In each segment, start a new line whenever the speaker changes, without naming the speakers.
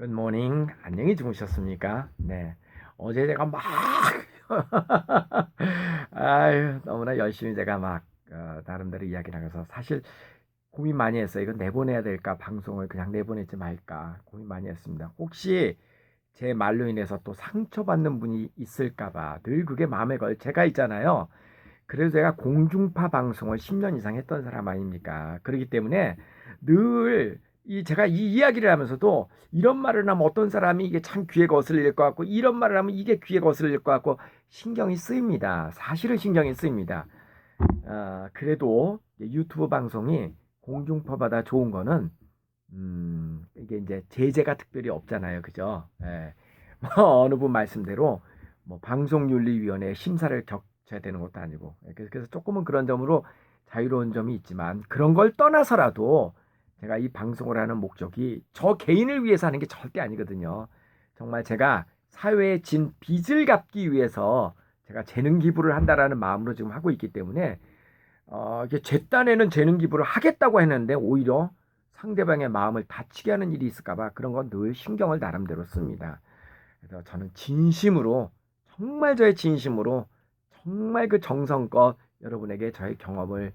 굿모닝. 안녕히 주무셨습니까? 네. 어제 제가 막 아유, 너무나 열심히 제가 막 나름대로 이야기 나가서 사실 고민 많이 했어요. 이거 내보내야 될까? 방송을 그냥 내보내지 말까? 고민 많이 했습니다. 혹시 제 말로 인해서 또 상처받는 분이 있을까 봐 늘 그게 마음에 제가 있잖아요. 그래서 제가 공중파 방송을 10년 이상 했던 사람 아닙니까? 그렇기 때문에 늘 제가 이 이야기를 하면서도 이런 말을 하면 어떤 사람이 이게 참 귀에 거슬릴 것 같고 이런 말을 하면 이게 귀에 거슬릴 것 같고 신경이 쓰입니다. 사실은 신경이 쓰입니다. 그래도 유튜브 방송이 공중파보다 좋은 거는 이게 이제 제재가 특별히 없잖아요. 그죠? 예. 뭐 어느 분 말씀대로 뭐 방송윤리위원회 심사를 겪어야 되는 것도 아니고 그래서 조금은 그런 점으로 자유로운 점이 있지만 그런 걸 떠나서라도 제가 이 방송을 하는 목적이 저 개인을 위해서 하는 게 절대 아니거든요. 정말 제가 사회에 진 빚을 갚기 위해서 제가 재능 기부를 한다라는 마음으로 지금 하고 있기 때문에 이게 제 딴에는 재능 기부를 하겠다고 했는데 오히려 상대방의 마음을 다치게 하는 일이 있을까봐 그런 건 늘 신경을 나름대로 씁니다. 그래서 저는 진심으로 정말 저의 진심으로 정말 그 정성껏 여러분에게 저의 경험을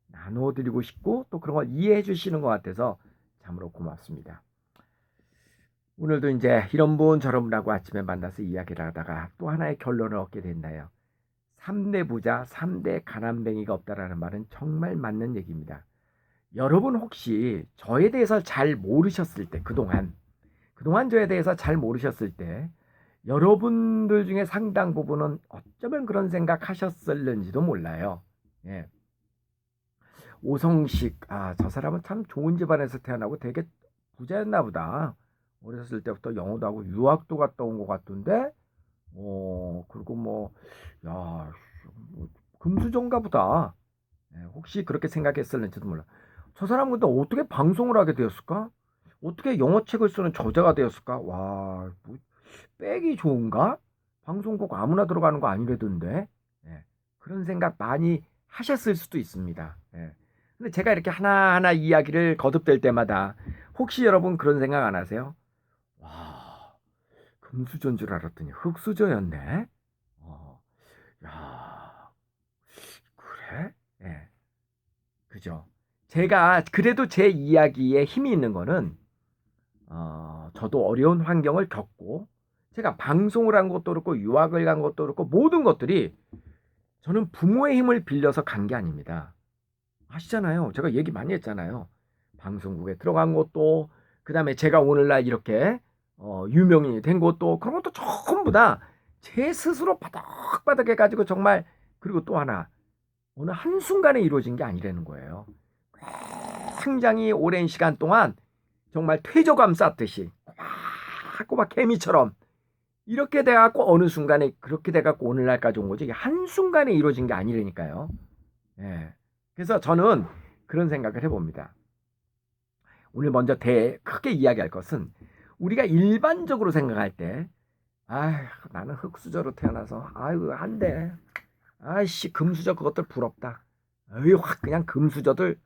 나눠드리고 싶고 또 그런 걸 이해해 주시는 것 같아서 참으로 고맙습니다. 오늘도 이제 이런 분 저런 분하고 아침에 만나서 이야기를 하다가 또 하나의 결론을 얻게 된다요. 3대 부자, 3대 가난뱅이가 없다라는 말은 정말 맞는 얘기입니다. 여러분 혹시 저에 대해서 잘 모르셨을 때 그동안 저에 대해서 잘 모르셨을 때 여러분들 중에 상당 부분은 어쩌면 그런 생각 하셨을는지도 몰라요. 예. 오성식, 저 사람은 참 좋은 집안에서 태어나고 되게 부자였나 보다. 어렸을 때부터 영어도 하고 유학도 갔다 온 것 같던데, 그리고 뭐, 야, 뭐 금수저인가 보다. 예, 혹시 그렇게 생각했을는지도 몰라. 저 사람은 근데 어떻게 방송을 하게 되었을까? 어떻게 영어책을 쓰는 저자가 되었을까? 와, 뭐, 백이 좋은가? 방송국 아무나 들어가는 거 아니래던데. 예, 그런 생각 많이 하셨을 수도 있습니다. 예. 근데 제가 이렇게 하나하나 이야기를 거듭될 때마다 혹시 여러분 그런 생각 안 하세요? 와, 금수저인 줄 알았더니 흙수저였네. 어, 야, 그래? 예, 그죠. 제가 그래도 제 이야기에 힘이 있는 거는 저도 어려운 환경을 겪고 제가 방송을 한 것도 그렇고 유학을 간 것도 그렇고 모든 것들이 저는 부모의 힘을 빌려서 간 게 아닙니다. 아시잖아요. 제가 얘기 많이 했잖아요. 방송국에 들어간 것도 그다음에 제가 오늘날 이렇게 유명인이 된 것도 그런 것도 전부 다 제 스스로 바닥바닥 해가지고 정말 그리고 또 하나 어느 한순간에 이루어진 게 아니라는 거예요. 굉장히 오랜 시간 동안 정말 퇴적감 쌓듯이 꼬박 개미처럼 이렇게 돼갖고 어느 순간에 그렇게 돼갖고 오늘날까지 온 거지 이게 한순간에 이루어진 게 아니라니까요. 예. 그래서 저는 그런 생각을 해봅니다. 오늘 먼저 크게 이야기할 것은 우리가 일반적으로 생각할 때 아휴 나는 흙수저로 태어나서 아이고 안돼 아이씨 금수저 그것들 부럽다 어이 확 그냥 금수저들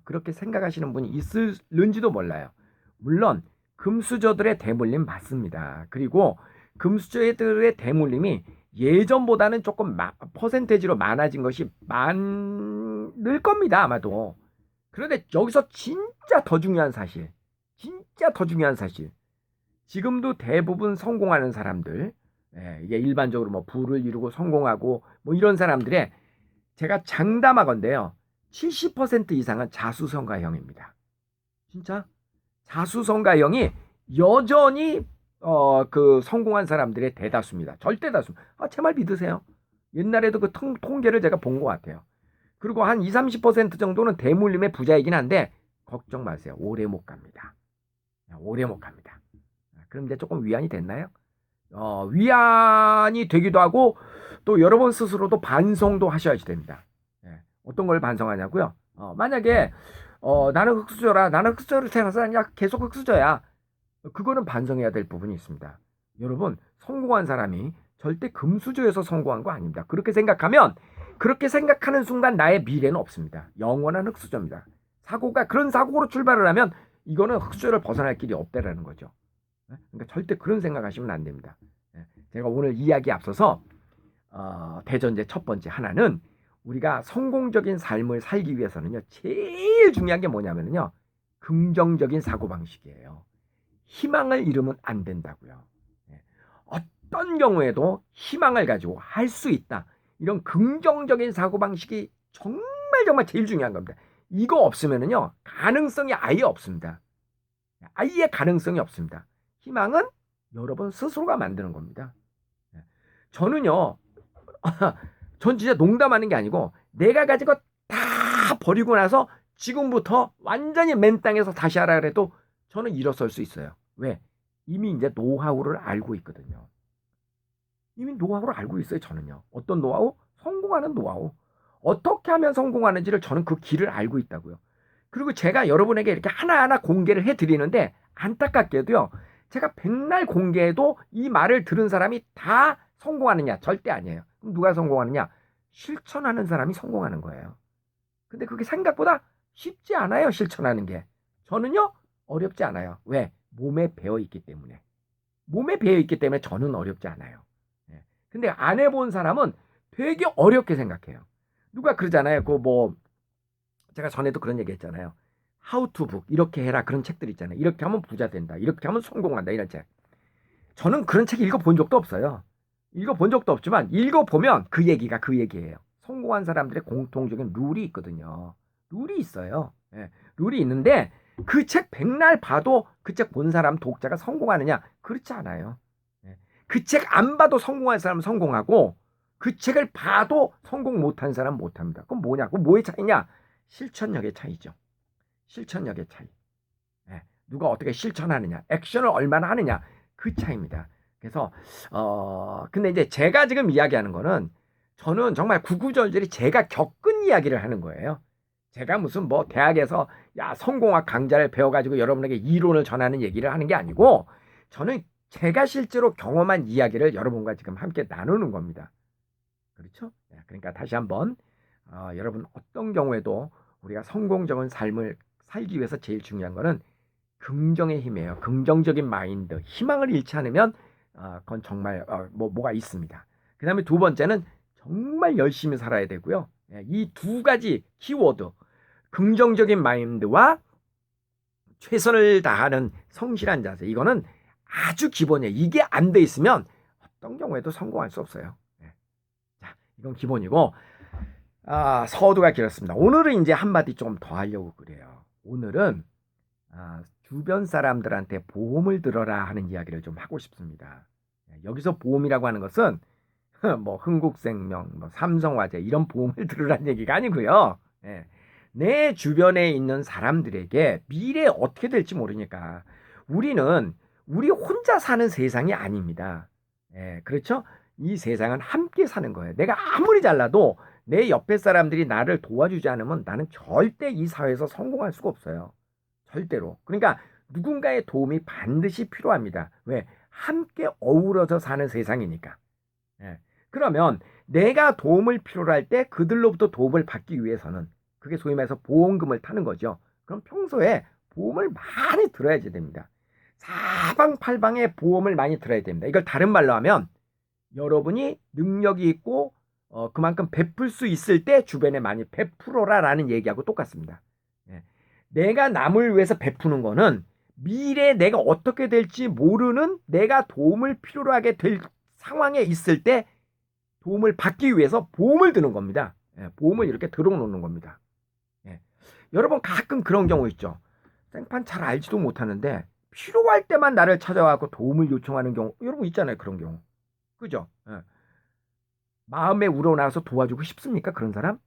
그렇게 생각하시는 분이 있을는지도 몰라요. 물론 금수저들의 대물림 맞습니다. 그리고 금수저들의 대물림이 예전보다는 조금 퍼센테이지로 많아진 것이 많을 겁니다. 아마도. 그런데 여기서 진짜 더 중요한 사실. 지금도 대부분 성공하는 사람들, 이게 일반적으로 뭐 부를 이루고 성공하고 뭐 이런 사람들의 제가 장담하건대요. 70% 이상은 자수성가형입니다. 진짜 자수성가형이 여전히 그 성공한 사람들의 대다수입니다. 절대다수. 제 말 믿으세요. 옛날에도 그 통계를 제가 본 것 같아요. 그리고 한 20, 30% 정도는 대물림의 부자이긴 한데 걱정 마세요. 오래 못 갑니다. 오래 못 갑니다. 그럼 이제 조금 위안이 됐나요? 위안이 되기도 하고 또 여러분 스스로도 반성도 하셔야 됩니다. 예, 어떤 걸 반성하냐고요? 만약에 나는 흙수저라 나는 흙수저를 태어나서 그냥 계속 흙수저야. 그거는 반성해야 될 부분이 있습니다. 여러분 성공한 사람이 절대 금수저에서 성공한 거 아닙니다. 그렇게 생각하면 그렇게 생각하는 순간 나의 미래는 없습니다. 영원한 흙수저입니다. 그런 사고로 출발을 하면 이거는 흙수저를 벗어날 길이 없다라는 거죠. 그러니까 절대 그런 생각하시면 안 됩니다. 제가 오늘 이야기 앞서서 대전제 첫 번째 하나는 우리가 성공적인 삶을 살기 위해서는요, 제일 중요한 게 뭐냐면요, 긍정적인 사고방식이에요. 희망을 잃으면 안 된다고요. 어떤 경우에도 희망을 가지고 할 수 있다. 이런 긍정적인 사고방식이 정말 제일 중요한 겁니다. 이거 없으면요, 가능성이 아예 없습니다. 아예 가능성이 없습니다. 희망은 여러분 스스로가 만드는 겁니다. 저는요, 전 진짜 농담하는 게 아니고 내가 가지고 다 버리고 나서 지금부터 완전히 맨 땅에서 다시 하라 그래도 저는 일어설 수 있어요. 왜? 이미 이제 노하우를 알고 있거든요. 이미 노하우를 알고 있어요, 저는요. 어떤 노하우? 성공하는 노하우. 어떻게 하면 성공하는지를 저는 그 길을 알고 있다고요. 그리고 제가 여러분에게 이렇게 하나하나 공개를 해드리는데 안타깝게도요, 제가 백날 공개해도 이 말을 들은 사람이 다 성공하느냐? 절대 아니에요. 그럼 누가 성공하느냐? 실천하는 사람이 성공하는 거예요. 근데 그게 생각보다 쉽지 않아요, 실천하는 게. 저는요, 어렵지 않아요. 왜? 몸에 배어있기 때문에. 몸에 배어있기 때문에 저는 어렵지 않아요. 근데 안 해본 사람은 되게 어렵게 생각해요. 누가 그러잖아요. 제가 전에도 그런 얘기 했잖아요. How to book. 이렇게 해라. 그런 책들 있잖아요. 이렇게 하면 부자 된다. 이렇게 하면 성공한다. 이런 책. 저는 그런 책 읽어본 적도 없어요. 읽어본 적도 없지만 읽어보면 그 얘기가 그 얘기예요. 성공한 사람들의 공통적인 룰이 있거든요. 룰이 있어요. 룰이 있는데 그 책 백날 봐도 그 책 본 사람 독자가 성공하느냐? 그렇지 않아요. 그 책 안 봐도 성공한 사람은 성공하고 그 책을 봐도 성공 못한 사람은 못합니다. 그럼 뭐냐? 그럼 뭐의 차이냐? 실천력의 차이죠. 실천력의 차이. 누가 어떻게 실천하느냐, 액션을 얼마나 하느냐, 그 차이입니다. 그래서 근데 이제 제가 지금 이야기하는 거는 저는 정말 구구절절히 제가 겪은 이야기를 하는 거예요. 제가 무슨 뭐 대학에서 성공학 강좌를 배워가지고 여러분에게 이론을 전하는 얘기를 하는 게 아니고 저는 제가 실제로 경험한 이야기를 여러분과 지금 함께 나누는 겁니다. 그렇죠? 그러니까 다시 한번 여러분 어떤 경우에도 우리가 성공적인 삶을 살기 위해서 제일 중요한 거는 긍정의 힘이에요. 긍정적인 마인드, 희망을 잃지 않으면 그건 정말 뭐가 있습니다. 그 다음에 두 번째는 정말 열심히 살아야 되고요. 이 두 가지 키워드, 긍정적인 마인드와 최선을 다하는 성실한 자세, 이거는 아주 기본이에요. 이게 안 돼 있으면 어떤 경우에도 성공할 수 없어요. 자, 이건 기본이고 서두가 길었습니다. 오늘은 이제 한마디 좀 더 하려고 그래요. 오늘은 주변 사람들한테 보험을 들어라 하는 이야기를 좀 하고 싶습니다. 여기서 보험이라고 하는 것은 뭐 흥국생명, 뭐 삼성화재 이런 보험을 들으라는 얘기가 아니고요. 내 주변에 있는 사람들에게 미래에 어떻게 될지 모르니까 우리 혼자 사는 세상이 아닙니다. 그렇죠? 이 세상은 함께 사는 거예요. 내가 아무리 잘나도 내 옆에 사람들이 나를 도와주지 않으면 나는 절대 이 사회에서 성공할 수가 없어요. 절대로. 그러니까 누군가의 도움이 반드시 필요합니다. 왜? 함께 어우러져 사는 세상이니까. 그러면 내가 도움을 필요로 할 때 그들로부터 도움을 받기 위해서는 그게 소위 말해서 보험금을 타는 거죠. 그럼 평소에 보험을 많이 들어야지 됩니다. 사방팔방에 보험을 많이 들어야 됩니다. 이걸 다른 말로 하면 여러분이 능력이 있고 그만큼 베풀 수 있을 때 주변에 많이 베풀어라라는 얘기하고 똑같습니다. 내가 남을 위해서 베푸는 거는 미래에 내가 어떻게 될지 모르는 내가 도움을 필요로 하게 될 상황에 있을 때 도움을 받기 위해서 보험을 드는 겁니다. 보험을 이렇게 들어놓는 겁니다. 여러분 가끔 그런 경우 있죠. 생판 잘 알지도 못하는데 필요할 때만 나를 찾아와서 도움을 요청하는 경우 여러분 있잖아요. 그런 경우. 그죠? 마음에 우러나서 도와주고 싶습니까? 그런 사람?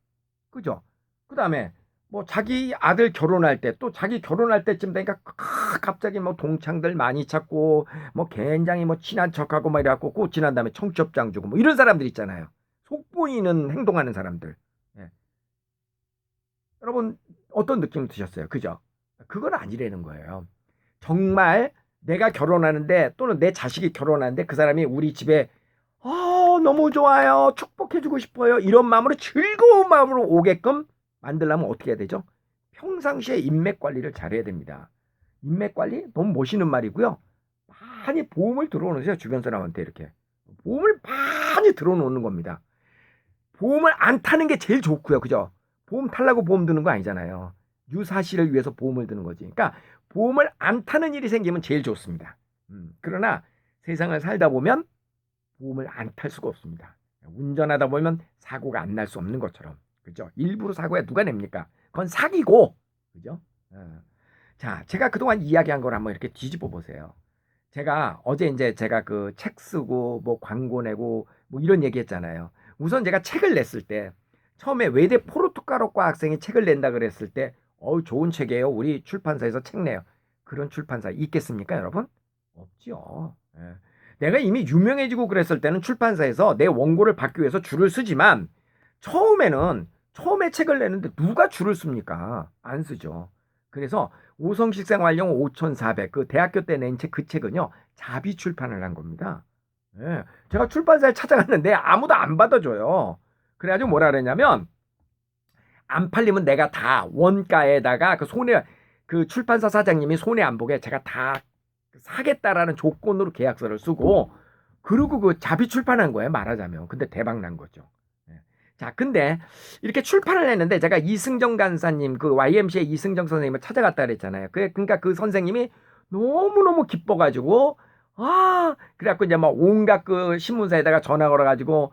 그죠? 그 다음에 뭐 자기 아들 결혼할 때 또 자기 결혼할 때쯤 되니까 갑자기 뭐 동창들 많이 찾고 뭐 굉장히 뭐 친한 척하고 막 이래갖고 꽃 지난 다음에 청첩장 주고 뭐 이런 사람들 있잖아요. 속보이는 행동하는 사람들. 여러분 어떤 느낌 드셨어요? 그죠? 그건 아니라는 거예요. 정말 내가 결혼하는데 또는 내 자식이 결혼하는데 그 사람이 우리 집에 너무 좋아요. 축복해주고 싶어요. 이런 마음으로 즐거운 마음으로 오게끔 만들려면 어떻게 해야 되죠? 평상시에 인맥 관리를 잘해야 됩니다. 인맥 관리 너무 멋있는 말이고요. 많이 보험을 들어놓으세요. 주변 사람한테 이렇게. 보험을 많이 들어놓는 겁니다. 보험을 안 타는 게 제일 좋고요. 그죠? 보험 타려고 보험 드는 거 아니잖아요. 유사시를 위해서 보험을 드는 거지. 그러니까 보험을 안 타는 일이 생기면 제일 좋습니다. 그러나 세상을 살다 보면 보험을 안 탈 수가 없습니다. 운전하다 보면 사고가 안 날 수 없는 것처럼. 그죠? 일부러 사고야 누가 냅니까? 그건 사기고. 그죠? 자, 제가 그동안 이야기한 걸 한번 이렇게 뒤집어 보세요. 제가 어제 이제 제가 그 책 쓰고 뭐 광고 내고 뭐 이런 얘기 했잖아요. 우선 제가 책을 냈을 때 처음에 외대 포르투갈어과 학생이 책을 낸다 그랬을 때 좋은 책이에요. 우리 출판사에서 책 내요. 그런 출판사 있겠습니까, 여러분? 없죠. 예. 내가 이미 유명해지고 그랬을 때는 출판사에서 내 원고를 받기 위해서 줄을 쓰지만 처음에 책을 내는데 누가 줄을 씁니까? 안 쓰죠. 그래서 오성식생활용 5400 그 대학교 때 낸 책 그 책은요 자비 출판을 한 겁니다. 예. 제가 출판사에 찾아갔는데 아무도 안 받아줘요. 그래가지고 뭐라 그랬냐면 안 팔리면 내가 다 원가에다가 그 출판사 사장님이 손해 안 보게 제가 다 사겠다라는 조건으로 계약서를 쓰고 그리고 그 자비 출판한 거예요. 말하자면. 근데 대박 난 거죠. 자, 근데 이렇게 출판을 했는데 제가 이승정 간사님 그 YMCA 이승정 선생님을 찾아갔다 그랬잖아요. 그러니까 그 선생님이 너무너무 기뻐가지고 그래갖고 이제 막 온갖 그 신문사에다가 전화 걸어가지고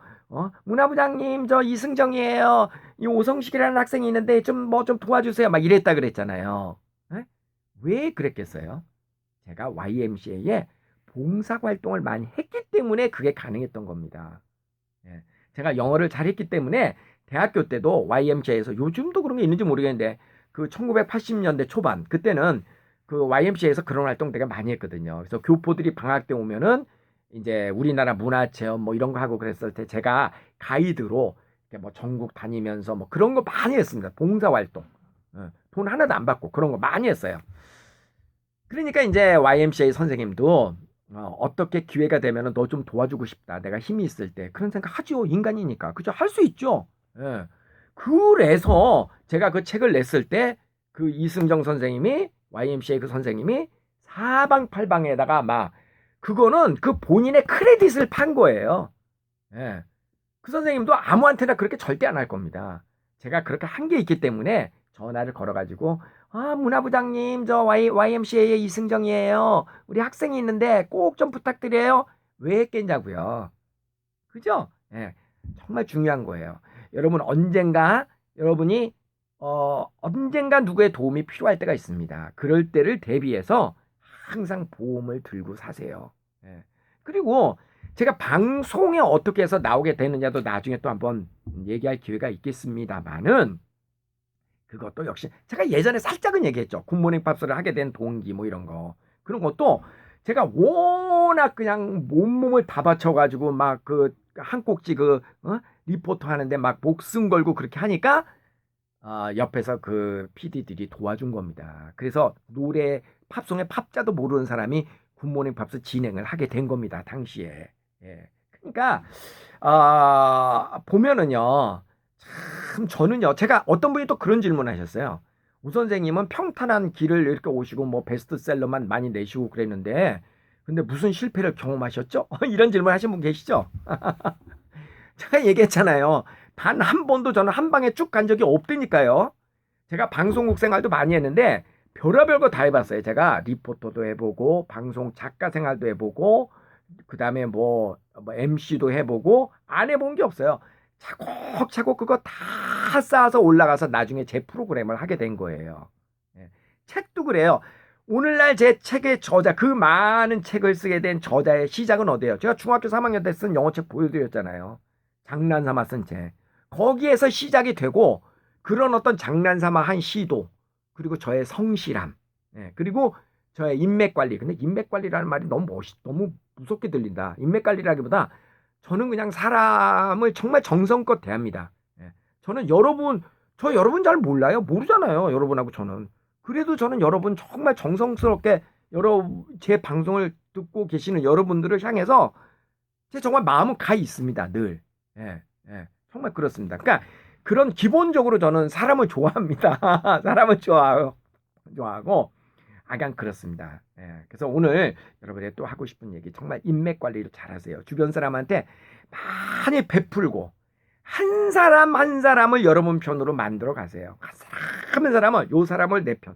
문화부장님 저 이승정이에요. 이 오성식이라는 학생이 있는데 좀 도와주세요. 막 이랬다 그랬잖아요. 에? 왜 그랬겠어요? 제가 YMCA에 봉사활동을 많이 했기 때문에 그게 가능했던 겁니다. 예. 제가 영어를 잘했기 때문에 대학교 때도 YMCA에서 요즘도 그런 게 있는지 모르겠는데 그 1980년대 초반 그때는 그 YMCA에서 그런 활동 되게 많이 했거든요. 그래서 교포들이 방학 때 오면은 이제 우리나라 문화체험 뭐 이런 거 하고 그랬을 때 제가 가이드로 뭐 전국 다니면서 뭐 그런 거 많이 했습니다. 봉사활동. 돈 하나도 안 받고 그런 거 많이 했어요. 그러니까 이제 YMCA 선생님도 어떻게 기회가 되면 너 좀 도와주고 싶다. 내가 힘이 있을 때. 그런 생각 하죠. 인간이니까. 그죠? 할 수 있죠. 예. 그래서 제가 그 책을 냈을 때 그 이승정 선생님이 YMCA 그 선생님이 사방팔방에다가 막 그거는 그 본인의 크레딧을 판 거예요. 예. 그 선생님도 아무한테나 그렇게 절대 안 할 겁니다. 제가 그렇게 한 게 있기 때문에 전화를 걸어가지고 문화부장님 저 YMCA의 이승정이에요. 우리 학생이 있는데 꼭 좀 부탁드려요. 왜 했겠냐고요. 그죠? 예, 정말 중요한 거예요. 여러분 여러분이 언젠가 누구의 도움이 필요할 때가 있습니다. 그럴 때를 대비해서 항상 보험을 들고 사세요. 예. 그리고 제가 방송에 어떻게 해서 나오게 되느냐도 나중에 또 한번 얘기할 기회가 있겠습니다만은 그것도 역시 제가 예전에 살짝은 얘기했죠. 굿모닝 팝스를 하게 된 동기 뭐 이런 거. 그런 것도 제가 워낙 그냥 몸을 다 바쳐가지고 막 그 한 꼭지 리포터 하는데 막 목숨 걸고 그렇게 하니까 옆에서 그 PD들이 도와준 겁니다. 그래서 노래 팝송의 팝자도 모르는 사람이 굿모닝 팝스 진행을 하게 된 겁니다. 당시에. 예. 그러니까 보면은요. 참 저는요. 제가 어떤 분이 또 그런 질문 하셨어요. 우 선생님은 평탄한 길을 이렇게 오시고 뭐 베스트셀러만 많이 내시고 그랬는데 근데 무슨 실패를 경험하셨죠? 이런 질문 하신 분 계시죠? 제가 얘기했잖아요. 단 한 번도 저는 한 방에 쭉 간 적이 없다니까요. 제가 방송국 생활도 많이 했는데 별의별 거 다 해봤어요. 제가 리포터도 해보고 방송 작가 생활도 해보고 그 다음에 뭐 MC도 해보고 안 해본 게 없어요. 차곡차곡 그거 다 쌓아서 올라가서 나중에 제 프로그램을 하게 된 거예요. 예. 책도 그래요. 오늘날 제 책의 저자, 그 많은 책을 쓰게 된 저자의 시작은 어디예요? 제가 중학교 3학년 때 쓴 영어책 보여드렸잖아요. 장난삼아 쓴 책. 거기에서 시작이 되고 그런 어떤 장난삼아 한 시도 그리고 저의 성실함 그리고 저의 인맥관리. 근데 인맥관리라는 말이 너무 무섭게 들린다. 인맥관리라기보다 저는 그냥 사람을 정말 정성껏 대합니다. 저는 여러분 잘 몰라요. 모르잖아요. 여러분하고 저는. 그래도 저는 여러분 정말 정성스럽게 제 방송을 듣고 계시는 여러분들을 향해서 제 정말 마음은 가 있습니다. 늘. 정말 그렇습니다. 그러니까 그런 기본적으로 저는 사람을 좋아합니다. 사람을 좋아하고 아간 그렇습니다. 예, 그래서 오늘 여러분이 또 하고 싶은 얘기 정말 인맥 관리를 잘하세요. 주변 사람한테 많이 베풀고 한 사람 한 사람을 여러분 편으로 만들어 가세요. 한 사람은 요 사람을 내 편.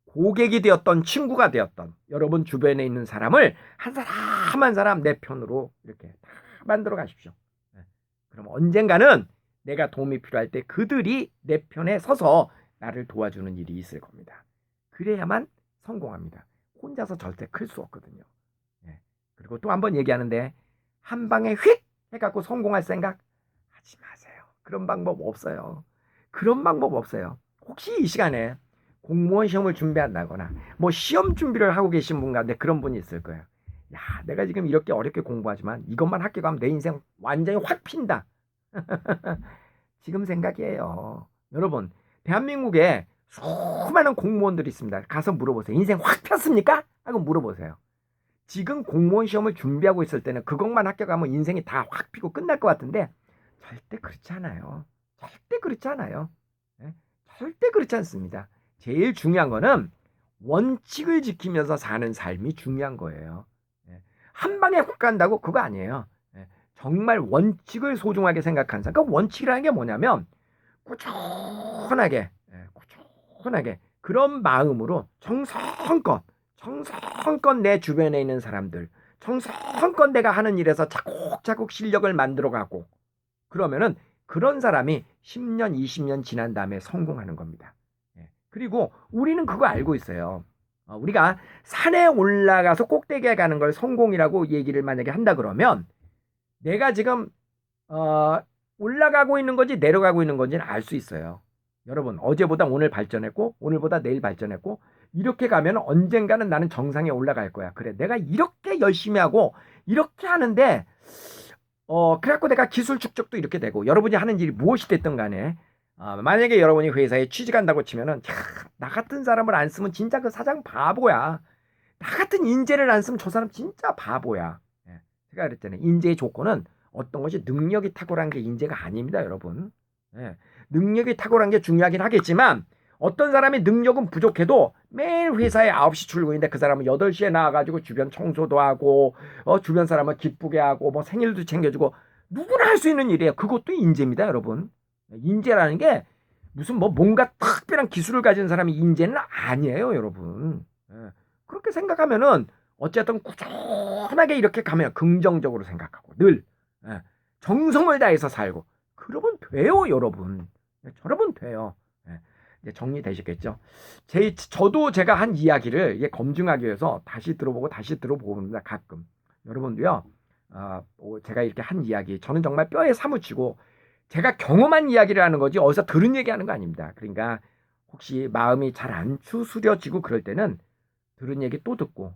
고객이 되었던 친구가 되었던 여러분 주변에 있는 사람을 한 사람 한 사람 내 편으로 이렇게 다 만들어 가십시오. 예, 그럼 언젠가는 내가 도움이 필요할 때 그들이 내 편에 서서 나를 도와주는 일이 있을 겁니다. 그래야만 성공합니다. 혼자서 절대 클 수 없거든요. 예. 그리고 또 한 번 얘기하는데 한 방에 휙 해갖고 성공할 생각 하지 마세요. 그런 방법 없어요. 그런 방법 없어요. 혹시 이 시간에 공무원 시험을 준비한다거나 뭐 시험 준비를 하고 계신 분 가운데 그런 분이 있을 거예요. 야, 내가 지금 이렇게 어렵게 공부하지만 이것만 합격하면 내 인생 완전히 확 핀다. 지금 생각이에요. 여러분, 대한민국에 수많은 공무원들이 있습니다. 가서 물어보세요. 인생 확 폈습니까? 하고 물어보세요. 지금 공무원 시험을 준비하고 있을 때는 그것만 합격하면 인생이 다 확 피고 끝날 것 같은데 절대 그렇지 않아요. 절대 그렇지 않아요. 네? 절대 그렇지 않습니다. 제일 중요한 거는 원칙을 지키면서 사는 삶이 중요한 거예요. 네? 한 방에 훅 간다고 그거 아니에요. 네? 정말 원칙을 소중하게 생각하는 사람. 그 원칙이라는 게 뭐냐면 꾸준하게 꾸준하게 그런 마음으로 정성껏 내 주변에 있는 사람들 정성껏 내가 하는 일에서 차곡차곡 실력을 만들어가고 그러면은 그런 사람이 10년 20년 지난 다음에 성공하는 겁니다. 그리고 우리는 그거 알고 있어요. 우리가 산에 올라가서 꼭대기에 가는 걸 성공이라고 얘기를 만약에 한다 그러면 내가 지금 올라가고 있는 건지 내려가고 있는 건지는 알 수 있어요. 여러분, 어제보다 오늘 발전했고 오늘보다 내일 발전했고 이렇게 가면 언젠가는 나는 정상에 올라갈 거야. 그래, 내가 이렇게 열심히 하고 이렇게 하는데 그래갖고 내가 기술 축적도 이렇게 되고 여러분이 하는 일이 무엇이 됐든 간에 만약에 여러분이 회사에 취직한다고 치면은 나 같은 사람을 안 쓰면 진짜 그 사장 바보야. 나 같은 인재를 안 쓰면 저 사람 진짜 바보야. 예, 제가 그랬잖아요. 인재의 조건은 어떤 것이 능력이 탁월한 게 인재가 아닙니다, 여러분. 예, 능력이 탁월한 게 중요하긴 하겠지만 어떤 사람이 능력은 부족해도 매일 회사에 9시 출근인데 그 사람은 8시에 나와가지고 주변 청소도 하고 주변 사람을 기쁘게 하고 뭐 생일도 챙겨주고 누구나 할 수 있는 일이에요. 그것도 인재입니다, 여러분. 인재라는 게 무슨 뭐 뭔가 특별한 기술을 가진 사람이 인재는 아니에요, 여러분. 예, 그렇게 생각하면은 어쨌든 꾸준하게 이렇게 가면 긍정적으로 생각하고 늘 정성을 다해서 살고 그러면 돼요, 여러분. 여러분 돼요. 이제 정리되셨겠죠? 저도 제가 한 이야기를 이게 검증하기 위해서 다시 들어보고 봅니다. 가끔. 여러분도요. 제가 이렇게 한 이야기 저는 정말 뼈에 사무치고 제가 경험한 이야기를 하는 거지 어디서 들은 얘기하는 거 아닙니다. 그러니까 혹시 마음이 잘 안 추스려지고 그럴 때는 들은 얘기 또 듣고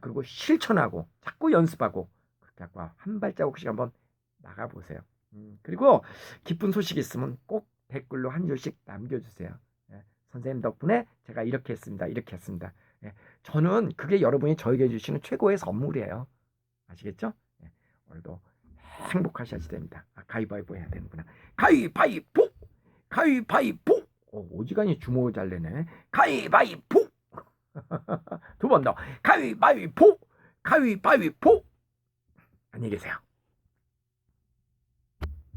그리고 실천하고 자꾸 연습하고 그렇게 하고 한 발자국씩 한번 나가보세요. 그리고 기쁜 소식이 있으면 꼭 댓글로 한 줄씩 남겨주세요. 선생님 덕분에 제가 이렇게 했습니다. 저는 그게 여러분이 저에게 주시는 최고의 선물이에요. 아시겠죠? 오늘도 행복하셔야 됩니다. 가위바위보 해야 되는구나. 가위바위보! 가위바위보! 오지간히 주먹을 잘 내네. 가위바위보! 두 번 더. 가위바위보! 가위바위보! 안녕히 계세요.